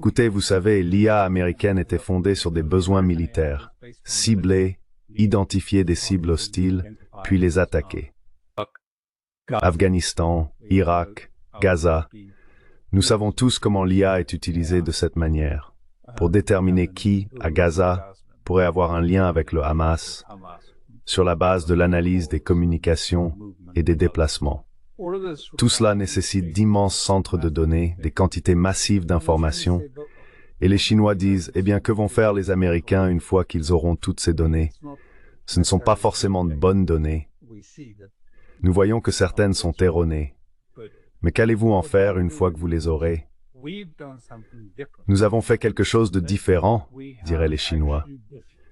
Écoutez, vous savez, l'IA américaine était fondée sur des besoins militaires. Cibler, identifier des cibles hostiles, puis les attaquer. Afghanistan, Irak, Gaza. Nous savons tous comment l'IA est utilisée de cette manière, pour déterminer qui, à Gaza, pourrait avoir un lien avec le Hamas, sur la base de l'analyse des communications et des déplacements. Tout cela nécessite d'immenses centres de données, des quantités massives d'informations, et les Chinois disent, eh bien, que vont faire les Américains une fois qu'ils auront toutes ces données? Ce ne sont pas forcément de bonnes données. Nous voyons que certaines sont erronées. Mais qu'allez-vous en faire une fois que vous les aurez? Nous avons fait quelque chose de différent, diraient les Chinois.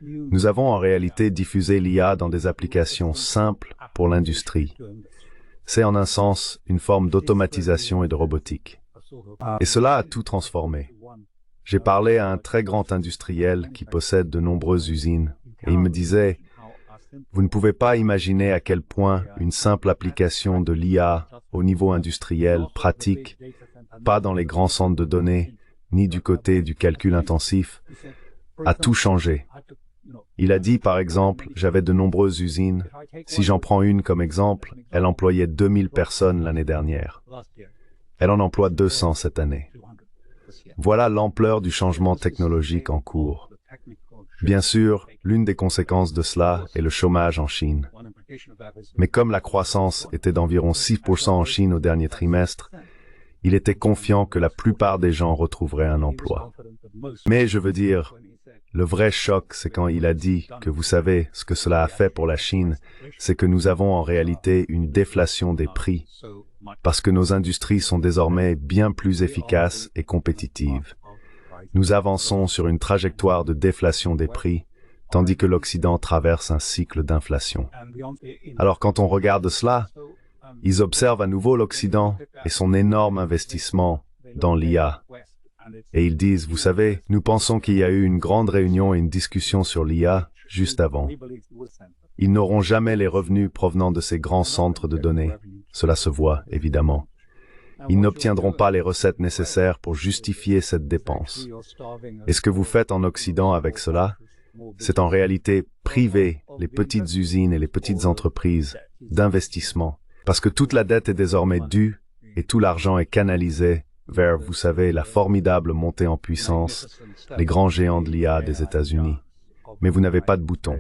Nous avons en réalité diffusé l'IA dans des applications simples pour l'industrie. C'est en un sens une forme d'automatisation et de robotique. Et cela a tout transformé. J'ai parlé à un très grand industriel qui possède de nombreuses usines, et il me disait, « Vous ne pouvez pas imaginer à quel point une simple application de l'IA au niveau industriel, pratique, pas dans les grands centres de données, ni du côté du calcul intensif, a tout changé. » Il a dit, par exemple, j'avais de nombreuses usines. Si j'en prends une comme exemple, elle employait 2000 personnes l'année dernière. Elle en emploie 200 cette année. Voilà l'ampleur du changement technologique en cours. Bien sûr, l'une des conséquences de cela est le chômage en Chine. Mais comme la croissance était d'environ 6% en Chine au dernier trimestre, il était confiant que la plupart des gens retrouveraient un emploi. Mais je veux dire, le vrai choc, c'est quand il a dit que vous savez ce que cela a fait pour la Chine, c'est que nous avons en réalité une déflation des prix, parce que nos industries sont désormais bien plus efficaces et compétitives. Nous avançons sur une trajectoire de déflation des prix, tandis que l'Occident traverse un cycle d'inflation. Alors quand on regarde cela, ils observent à nouveau l'Occident et son énorme investissement dans l'IA. Et ils disent, vous savez, nous pensons qu'il y a eu une grande réunion et une discussion sur l'IA juste avant. Ils n'auront jamais les revenus provenant de ces grands centres de données. Cela se voit, évidemment. Ils n'obtiendront pas les recettes nécessaires pour justifier cette dépense. Et ce que vous faites en Occident avec cela, c'est en réalité priver les petites usines et les petites entreprises d'investissement, parce que toute la dette est désormais due et tout l'argent est canalisé vers, vous savez, la formidable montée en puissance, les grands géants de l'IA des États-Unis. Mais vous n'avez pas de bouton.